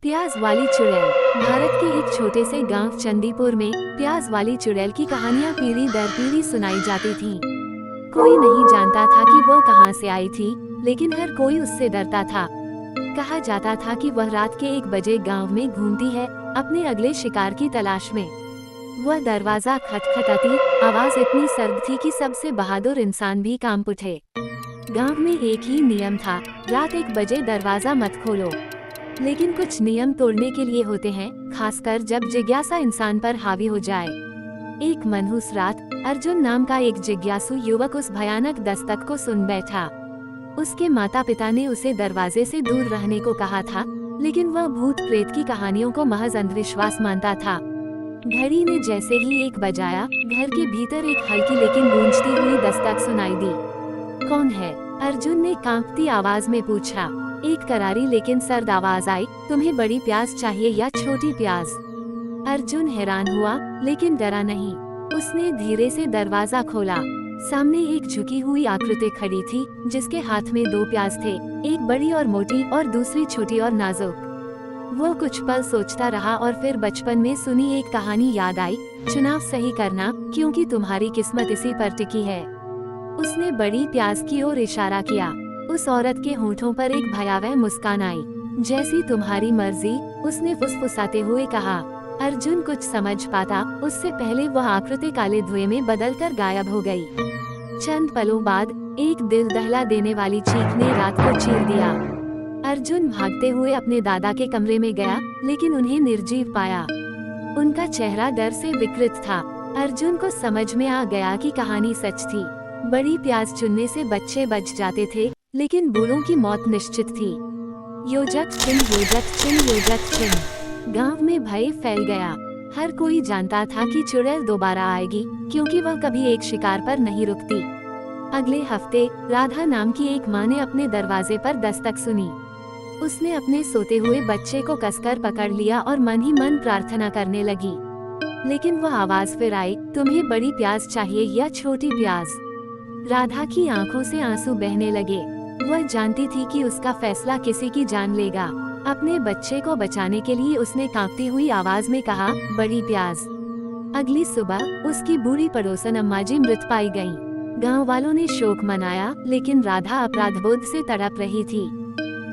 प्याज वाली चुड़ैल। भारत के एक छोटे से गांव चंदीपुर में प्याज वाली चुड़ैल की कहानियां पीढ़ी दर पीढ़ी सुनाई जाती थीं। कोई नहीं जानता था कि वो कहां से आई थी, लेकिन हर कोई उससे डरता था। कहा जाता था कि वह रात के 1 बजे गांव में घूमती है, अपने अगले शिकार की तलाश में। वह दरवाजा खटखटाती, आवाज इतनी सर्द थी कि सबसे बहादुर इंसान भी कांप उठे। गांव में एक ही नियम था, रात 1 बजे दरवाजा मत खोलो। लेकिन कुछ नियम तोड़ने के लिए होते हैं, खासकर जब जिज्ञासा इंसान पर हावी हो जाए। एक मनहूस रात, अर्जुन नाम का एक जिज्ञासु युवक उस भयानक दस्तक को सुन बैठा। उसके माता पिता ने उसे दरवाजे से दूर रहने को कहा था, लेकिन वह भूत प्रेत की कहानियों को महज अंधविश्वास मानता था। घड़ी ने जैसे ही 1 बजाया, घर के भीतर एक हल्की लेकिन गूंजती हुई दस्तक सुनाई दी। कौन है? अर्जुन ने कांपती आवाज में पूछा। एक करारी लेकिन सर्द आवाज आई, तुम्हें बड़ी प्याज चाहिए या छोटी प्याज? अर्जुन हैरान हुआ, लेकिन डरा नहीं। उसने धीरे से दरवाजा खोला। सामने एक झुकी हुई आकृति खड़ी थी, जिसके हाथ में 2 प्याज थे, एक बड़ी और मोटी और दूसरी छोटी और नाजुक। वो कुछ पल सोचता रहा और फिर बचपन में सुनी एक कहानी याद आई, चुनाव सही करना, क्योंकि तुम्हारी किस्मत इसी पर टिकी है। उसने बड़ी प्याज की ओर इशारा किया। उस औरत के होठों पर एक भयावह मुस्कान आई। जैसी तुम्हारी मर्जी, उसने फुसफुसाते हुए कहा। अर्जुन कुछ समझ पाता उससे पहले वह आकृति काले धुएं में बदलकर गायब हो गई। चंद पलों बाद एक दिल दहला देने वाली चीख ने रात को चीर दिया। अर्जुन भागते हुए अपने दादा के कमरे में गया, लेकिन उन्हें निर्जीव पाया। उनका चेहरा डर से विकृत था। अर्जुन को समझ में आ गया कि कहानी सच थी। बड़ी प्याज चुनने से बच्चे बच जाते थे, लेकिन बूढ़ों की मौत निश्चित थी। योजक चिन्ह, योजक चिन्ह, योजक चिन्ह। गांव में भय फैल गया। हर कोई जानता था कि चुड़ैल दोबारा आएगी, क्योंकि वह कभी एक शिकार पर नहीं रुकती। अगले हफ्ते राधा नाम की एक माँ ने अपने दरवाजे पर दस्तक सुनी। उसने अपने सोते हुए बच्चे को कसकर पकड़ लिया और मन ही मन प्रार्थना करने लगी। लेकिन वह आवाज फिर आई, तुम्हें बड़ी प्याज चाहिए या छोटी प्याज? राधा की आंखों से आंसू बहने लगे। वह जानती थी कि उसका फैसला किसी की जान लेगा। अपने बच्चे को बचाने के लिए उसने कांपती हुई आवाज में कहा, बड़ी प्याज। अगली सुबह उसकी बूढ़ी पड़ोसन अम्माजी मृत पाई गईं। गांव वालों ने शोक मनाया, लेकिन राधा अपराधबोध से तड़प रही थी।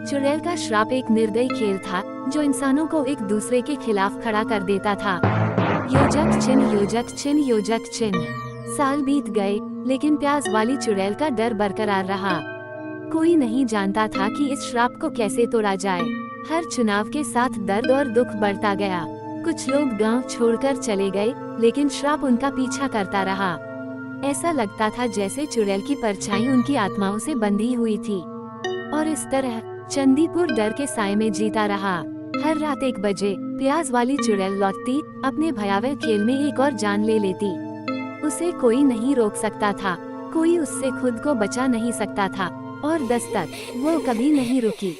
चुड़ैल का श्राप एक निर्दयी खेल था, जो इंसानों को एक दूसरे के खिलाफ खड़ा कर देता था। योजक चिन्ह, योजक चिन्ह, योजक चिन्ह। साल बीत गए, लेकिन प्याज वाली चुड़ैल का डर बरकरार रहा। कोई नहीं जानता था कि इस श्राप को कैसे तोड़ा जाए। हर चुनाव के साथ दर्द और दुख बढ़ता गया। कुछ लोग गांव छोड़कर चले गए, लेकिन श्राप उनका पीछा करता रहा। ऐसा लगता था जैसे चुड़ैल की परछाई उनकी आत्माओं से बंधी हुई थी। और इस तरह चंदीपुर डर के साए में जीता रहा। हर रात 1 बजे प्याज वाली चुड़ैल लौटती, अपने भयावह खेल में एक और जान ले लेती। उसे कोई नहीं रोक सकता था, कोई उससे खुद को बचा नहीं सकता था, और दस्तक वो कभी नहीं रुकी।